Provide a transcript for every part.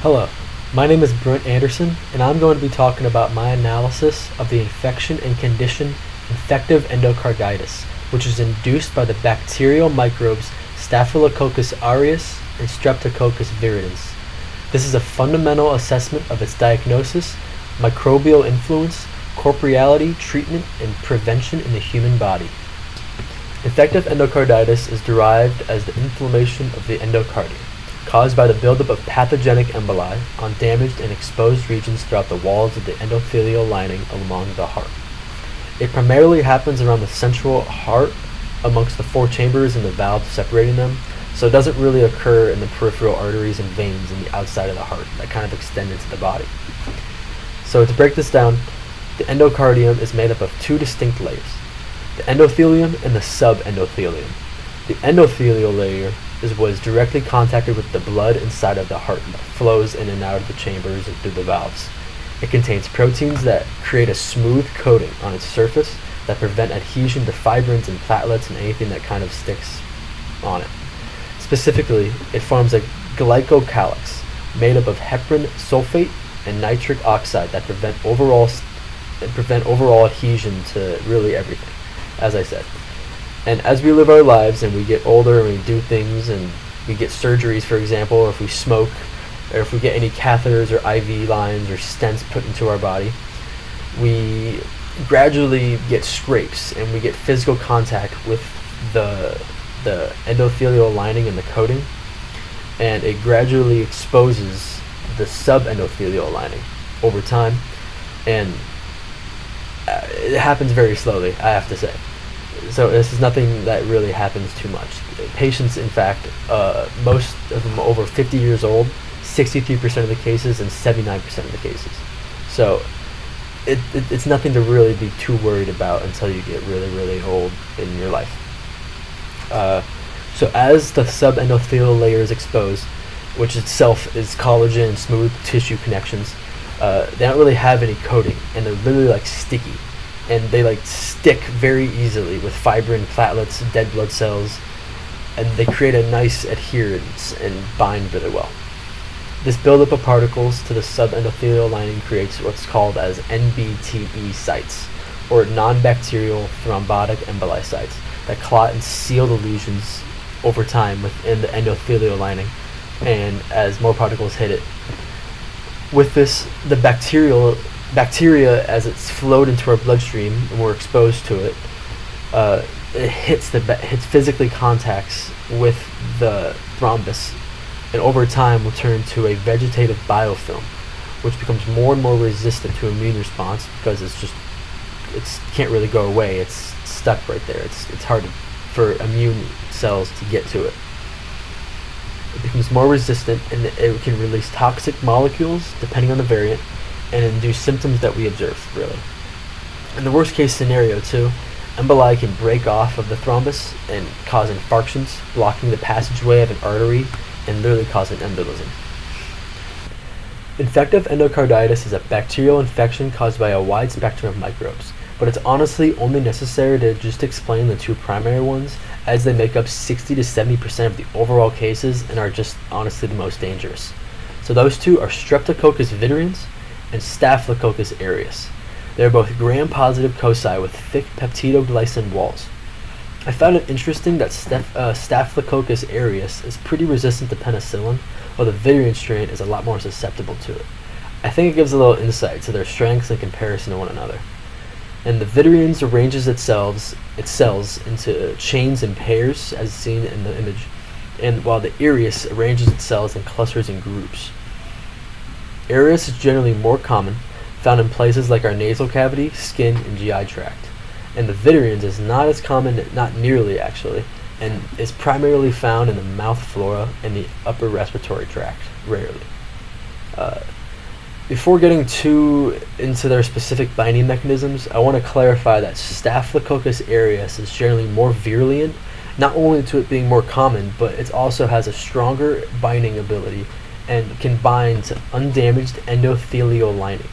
Hello, my name is Brent Anderson, and I'm going to be talking about my analysis of the infection and condition infective endocarditis, which is induced by the bacterial microbes Staphylococcus aureus and Streptococcus viridans. This is a fundamental assessment of its diagnosis, microbial influence, corporeality, treatment, and prevention in the human body. Infective endocarditis is derived as the inflammation of the endocardium, caused by the buildup of pathogenic emboli on damaged and exposed regions throughout the walls of the endothelial lining along the heart. It primarily happens around the central heart amongst the four chambers and the valves separating them, so it doesn't really occur in the peripheral arteries and veins in the outside of the heart that kind of extend into the body. So to break this down, the endocardium is made up of two distinct layers, the endothelium and the subendothelium. The endothelial layer is what is directly contacted with the blood inside of the heart that flows in and out of the chambers and through the valves. It contains proteins that create a smooth coating on its surface that prevent adhesion to fibrins and platelets and anything that kind of sticks on it. Specifically, it forms a glycocalyx made up of heparin sulfate and nitric oxide that prevent overall adhesion to really everything, as I said. And as we live our lives and we get older and we do things and we get surgeries, for example, or if we smoke, or if we get any catheters or IV lines or stents put into our body, we gradually get scrapes and we get physical contact with the endothelial lining and the coating, and it gradually exposes the subendothelial lining over time, and it happens very slowly, I have to say. So this is nothing that really happens too much. Patients, in fact, most of them over 50 years old, 63% of the cases and 79% of the cases. So it's nothing to really be too worried about until you get really, really old in your life. So as the subendothelial layer is exposed, which itself is collagen and smooth tissue connections, they don't really have any coating, and they're literally like sticky. And they like stick very easily with fibrin, platelets, dead blood cells, and they create a nice adherence and bind really well. This buildup of particles to the subendothelial lining creates what's called as NBTE sites, or non-bacterial thrombotic emboli sites, that clot and seal the lesions over time within the endothelial lining, and as more particles hit it. With this, the bacteria, as it's flowed into our bloodstream and we're exposed to it, it hits physically contacts with the thrombus, and over time will turn to a vegetative biofilm, which becomes more and more resistant to immune response because it can't really go away. It's stuck right there. It's hard for immune cells to get to it. It becomes more resistant, and it can release toxic molecules depending on the variant, and induce symptoms that we observe, really. In the worst case scenario, too, emboli can break off of the thrombus and cause infarctions, blocking the passageway of an artery and literally causing embolism. Infective endocarditis is a bacterial infection caused by a wide spectrum of microbes, but it's honestly only necessary to just explain the two primary ones, as they make up 60 to 70% of the overall cases and are just honestly the most dangerous. So those two are Streptococcus viridans and Staphylococcus aureus. They are both gram-positive cocci with thick peptidoglycan walls. I found it interesting that Staphylococcus aureus is pretty resistant to penicillin, while the viridian strain is a lot more susceptible to it. I think it gives a little insight to their strengths in comparison to one another. And the viridians arranges its cells into chains and pairs, as seen in the image, and while the aureus arranges its cells in clusters and groups. Aureus is generally more common, found in places like our nasal cavity, skin, and GI tract. And the viridians is not as common, not nearly actually, and is primarily found in the mouth flora and the upper respiratory tract, rarely. Before getting too into their specific binding mechanisms, I want to clarify that Staphylococcus aureus is generally more virulent, not only to it being more common, but it also has a stronger binding ability and can bind to undamaged endothelial lining,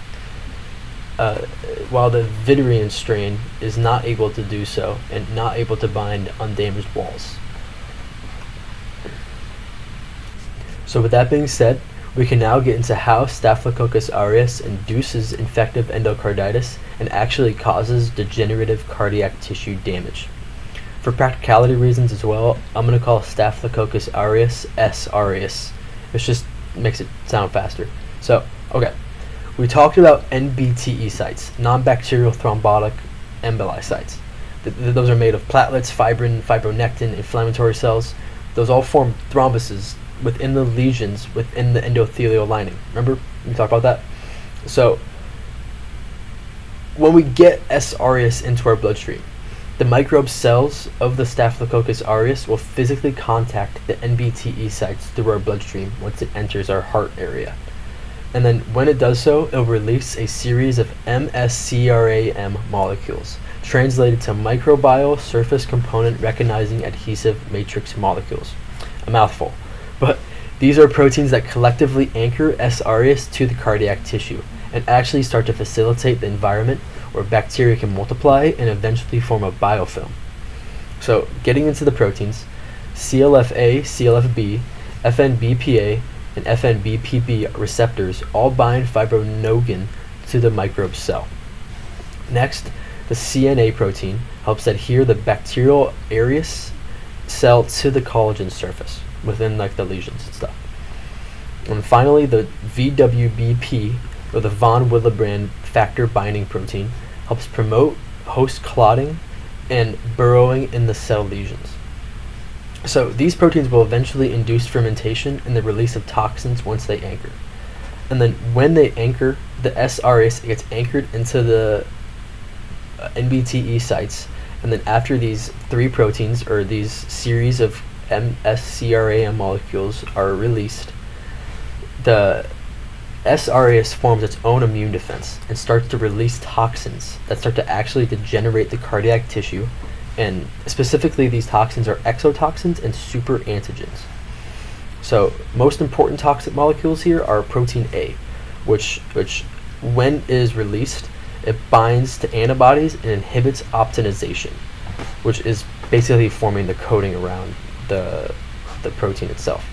while the viridian strain is not able to do so and not able to bind undamaged walls. So with that being said, we can now get into how Staphylococcus aureus induces infective endocarditis and actually causes degenerative cardiac tissue damage. For practicality reasons as well, I'm going to call Staphylococcus aureus S. aureus. It just makes it sound faster. So, okay. We talked about NBTE sites, non-bacterial thrombotic emboli sites. Those are made of platelets, fibrin, fibronectin, inflammatory cells. Those all form thrombuses within the lesions within the endothelial lining. Remember we talked about that? So when we get S. aureus into our bloodstream, the microbe cells of the Staphylococcus aureus will physically contact the NBTE sites through our bloodstream once it enters our heart area. And then when it does so, it'll release a series of MSCRAM molecules, translated to microbial surface component recognizing adhesive matrix molecules. A mouthful. But these are proteins that collectively anchor S. aureus to the cardiac tissue and actually start to facilitate the environment where bacteria can multiply and eventually form a biofilm. So getting into the proteins, CLFA, CLFB, FNBPA, and FNBPB receptors all bind fibrinogen to the microbe cell. Next, the CNA protein helps adhere the bacterial aureus cell to the collagen surface within the lesions and stuff. And finally, the VWBP, or the von Willebrand factor binding protein, helps promote host clotting and burrowing in the cell lesions. So these proteins will eventually induce fermentation and the release of toxins once they anchor. And then when they anchor, the S. aureus gets anchored into the NBTE sites, and then after these three proteins, or these series of MSCRAM molecules are released, the S. aureus forms its own immune defense and starts to release toxins that start to actually degenerate the cardiac tissue, and specifically these toxins are exotoxins and super antigens. So most important toxic molecules here are protein A, which when it is released, it binds to antibodies and inhibits opsonization, which is basically forming the coating around the protein itself.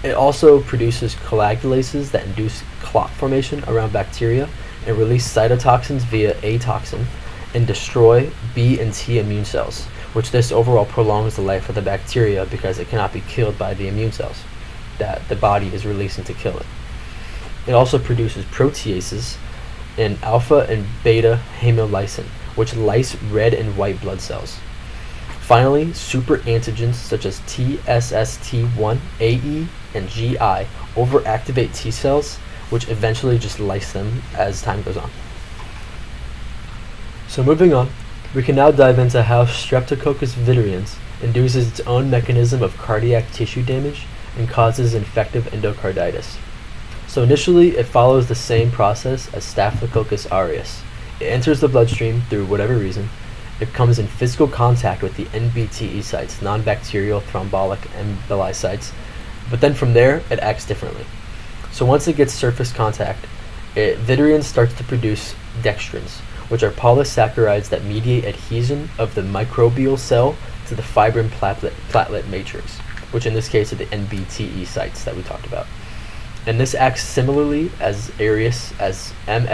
It also produces coagulases that induce clot formation around bacteria and release cytotoxins via A toxin and destroy B and T immune cells, which this overall prolongs the life of the bacteria because it cannot be killed by the immune cells that the body is releasing to kill it. It also produces proteases and alpha and beta hemolysin, which lyse red and white blood cells. Finally, super antigens such as TSST1, AE, and GI overactivate T cells, which eventually just lyse them as time goes on. So moving on, we can now dive into how Streptococcus virescens induces its own mechanism of cardiac tissue damage and causes infective endocarditis. So initially, it follows the same process as Staphylococcus aureus. It enters the bloodstream through whatever reason. It comes in physical contact with the NBTE sites, non-bacterial thrombotic emboli sites, but then from there, it acts differently. So once it gets surface contact, virescens starts to produce dextrins, which are polysaccharides that mediate adhesion of the microbial cell to the fibrin platelet matrix, which in this case are the NBTE sites that we talked about. And this acts similarly as MSCRAM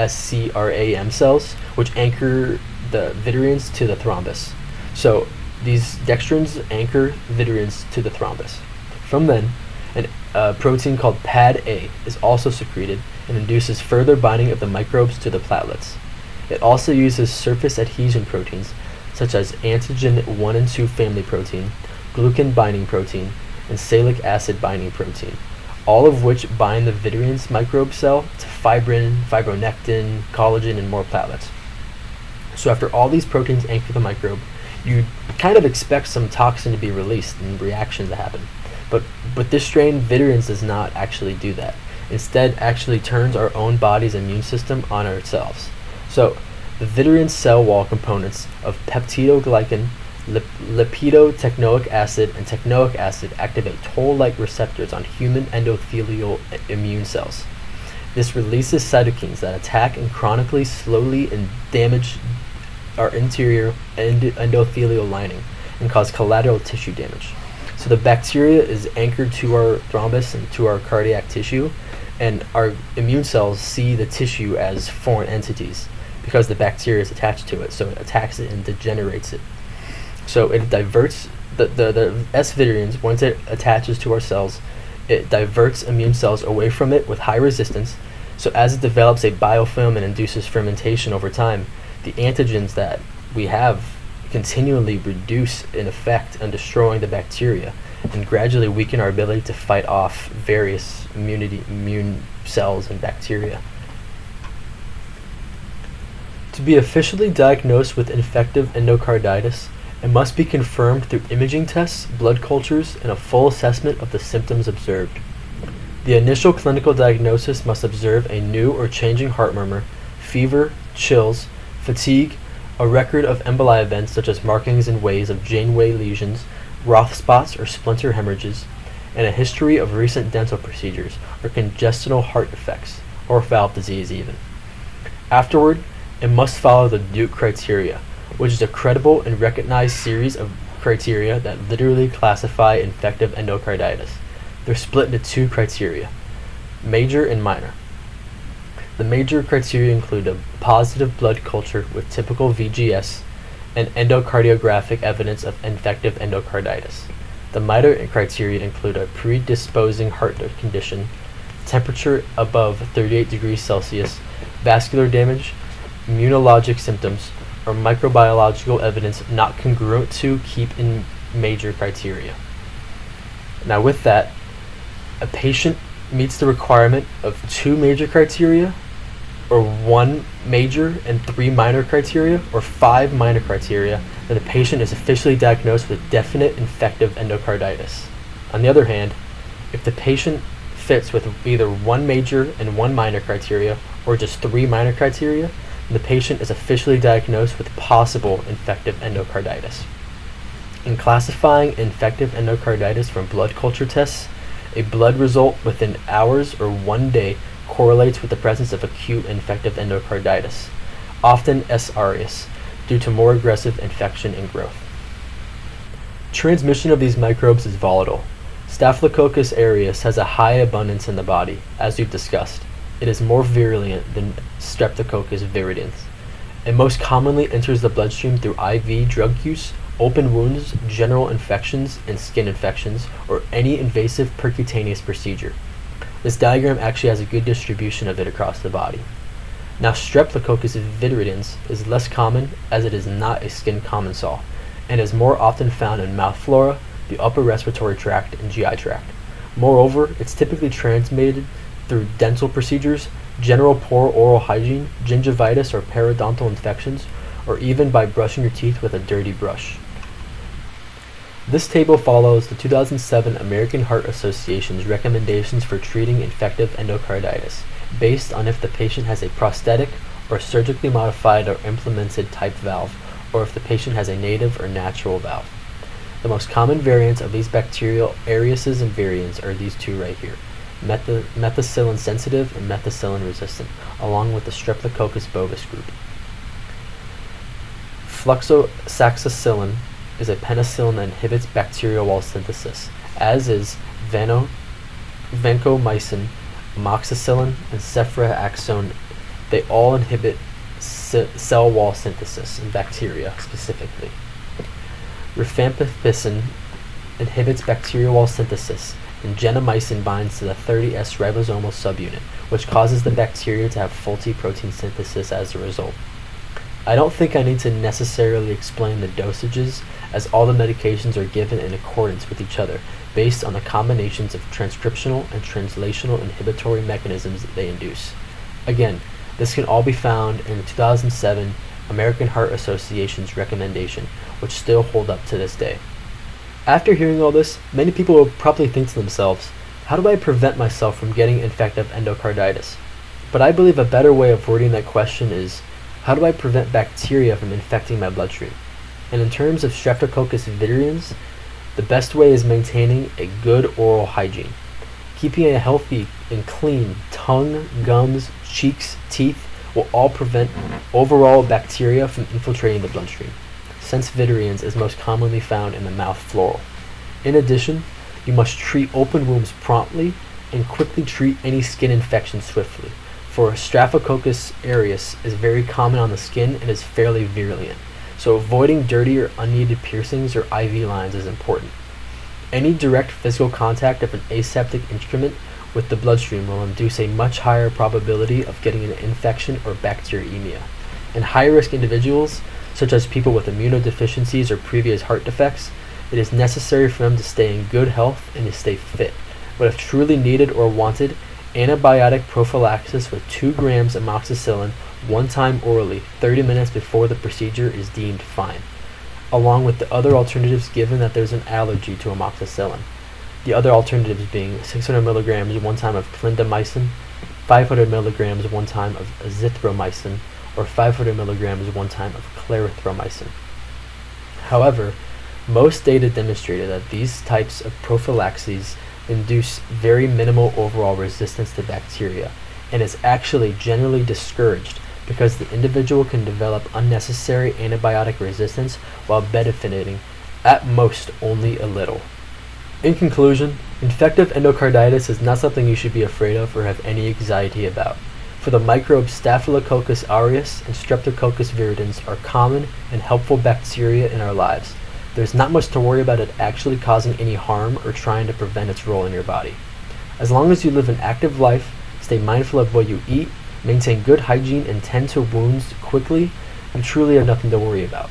cells, which anchor the virescens to the thrombus. So these dextrins anchor virescens to the thrombus. From then, a protein called PAD-A is also secreted and induces further binding of the microbes to the platelets. It also uses surface adhesion proteins such as antigen 1 and 2 family protein, glucan binding protein, and salic acid binding protein, all of which bind the virescens microbe cell to fibrin, fibronectin, collagen, and more platelets. So after all these proteins anchor the microbe, you kind of expect some toxin to be released and reaction to happen. But this strain, virescens, does not actually do that. Instead, actually turns our own body's immune system on ourselves. So the virescens cell wall components of peptidoglycan, lipidotecnoic acid, and tecnoic acid activate toll-like receptors on human endothelial immune cells. This releases cytokines that attack and chronically, slowly, and damage our interior endothelial lining and cause collateral tissue damage. So So the bacteria is anchored to our thrombus and to our cardiac tissue, and our immune cells see the tissue as foreign entities because the bacteria is attached to it, so it attacks it and degenerates it. So it diverts the S. vitriens. Once it attaches to our cells, it diverts immune cells away from it with high resistance. So as it develops a biofilm and induces fermentation over time, the antigens that we have continually reduce in effect on destroying the bacteria and gradually weaken our ability to fight off various immune cells and bacteria. To be officially diagnosed with infective endocarditis, it must be confirmed through imaging tests, blood cultures, and a full assessment of the symptoms observed. The initial clinical diagnosis must observe a new or changing heart murmur, fever, chills, fatigue, a record of emboli events such as markings and waves of Janeway lesions, Roth spots or splinter hemorrhages, and a history of recent dental procedures or congestional heart defects, or valve disease even. Afterward, it must follow the Duke criteria, which is a credible and recognized series of criteria that literally classify infective endocarditis. They're split into two criteria, major and minor. The major criteria include a positive blood culture with typical VGS and endocardiographic evidence of infective endocarditis. The minor criteria include a predisposing heart condition, temperature above 38 degrees Celsius, vascular damage, immunologic symptoms, or microbiological evidence not congruent to keep in major criteria. Now with that, a patient meets the requirement of two major criteria, or one major and three minor criteria, or five minor criteria, then the patient is officially diagnosed with definite infective endocarditis. On the other hand, if the patient fits with either one major and one minor criteria, or just three minor criteria, then the patient is officially diagnosed with possible infective endocarditis. In classifying infective endocarditis from blood culture tests, a blood result within hours or 1 day correlates with the presence of acute infective endocarditis, often S. aureus, due to more aggressive infection and growth. Transmission of these microbes is volatile. Staphylococcus aureus has a high abundance in the body, as we've discussed. It is more virulent than Streptococcus viridans. It most commonly enters the bloodstream through IV drug use, open wounds, general infections, and skin infections, or any invasive percutaneous procedure. This diagram actually has a good distribution of it across the body. Now, Streptococcus viridans is less common as it is not a skin commensal and is more often found in mouth flora, the upper respiratory tract, and GI tract. Moreover, it's typically transmitted through dental procedures, general poor oral hygiene, gingivitis or periodontal infections, or even by brushing your teeth with a dirty brush. This table follows the 2007 American Heart Association's recommendations for treating infective endocarditis, based on if the patient has a prosthetic or surgically modified or implemented type valve, or if the patient has a native or natural valve. The most common variants of these bacterial aureus and variants are these two right here, methicillin sensitive and methicillin resistant, along with the Streptococcus bovis group. Fluxoxacillin is a penicillin that inhibits bacterial wall synthesis, as is vancomycin, amoxicillin, and ceftriaxone. They all inhibit cell wall synthesis in bacteria specifically. Rifampicin inhibits bacterial wall synthesis, and gentamicin binds to the 30S ribosomal subunit, which causes the bacteria to have faulty protein synthesis as a result. I don't think I need to necessarily explain the dosages, as all the medications are given in accordance with each other, based on the combinations of transcriptional and translational inhibitory mechanisms that they induce. Again, this can all be found in the 2007 American Heart Association's recommendation, which still hold up to this day. After hearing all this, many people will probably think to themselves, how do I prevent myself from getting infective endocarditis? But I believe a better way of wording that question is, how do I prevent bacteria from infecting my bloodstream? And in terms of Streptococcus viridans, the best way is maintaining a good oral hygiene. Keeping a healthy and clean tongue, gums, cheeks, teeth will all prevent overall bacteria from infiltrating the bloodstream, since viridans is most commonly found in the mouth floral. In addition, you must treat open wounds promptly and quickly treat any skin infection swiftly, for Staphylococcus aureus is very common on the skin and is fairly virulent, so avoiding dirty or unneeded piercings or IV lines is important. Any direct physical contact of an aseptic instrument with the bloodstream will induce a much higher probability of getting an infection or bacteremia. In high-risk individuals, such as people with immunodeficiencies or previous heart defects, it is necessary for them to stay in good health and to stay fit. But if truly needed or wanted, antibiotic prophylaxis with 2 grams amoxicillin one time orally 30 minutes before the procedure is deemed fine, along with the other alternatives given that there's an allergy to amoxicillin. The other alternatives being 600 milligrams one time of clindamycin, 500 milligrams one time of azithromycin, or 500 milligrams one time of clarithromycin. However, most data demonstrated that these types of prophylaxes induce very minimal overall resistance to bacteria, and is actually generally discouraged because the individual can develop unnecessary antibiotic resistance while benefiting at most only a little. In conclusion, infective endocarditis is not something you should be afraid of or have any anxiety about, for the microbes Staphylococcus aureus and Streptococcus viridans are common and helpful bacteria in our lives. There's not much to worry about it actually causing any harm or trying to prevent its role in your body. As long as you live an active life, stay mindful of what you eat, maintain good hygiene, and tend to wounds quickly, you truly have nothing to worry about.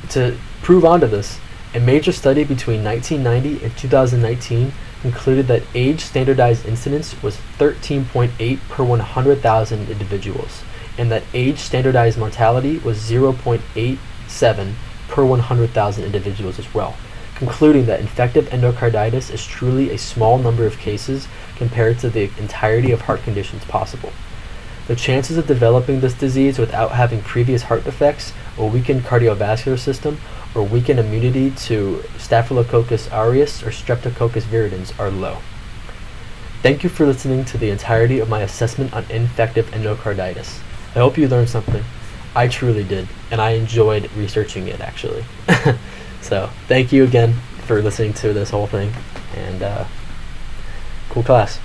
To prove onto this, a major study between 1990 and 2019 concluded that age-standardized incidence was 13.8 per 100,000 individuals, and that age-standardized mortality was 0.87 per 100,000 individuals as well, concluding that infective endocarditis is truly a small number of cases compared to the entirety of heart conditions possible. The chances of developing this disease without having previous heart defects, a weakened cardiovascular system, or weakened immunity to Staphylococcus aureus or Streptococcus viridans are low. Thank you for listening to the entirety of my assessment on infective endocarditis. I hope you learned something. I truly did, and I enjoyed researching it actually. So thank you again for listening to this whole thing, and cool class.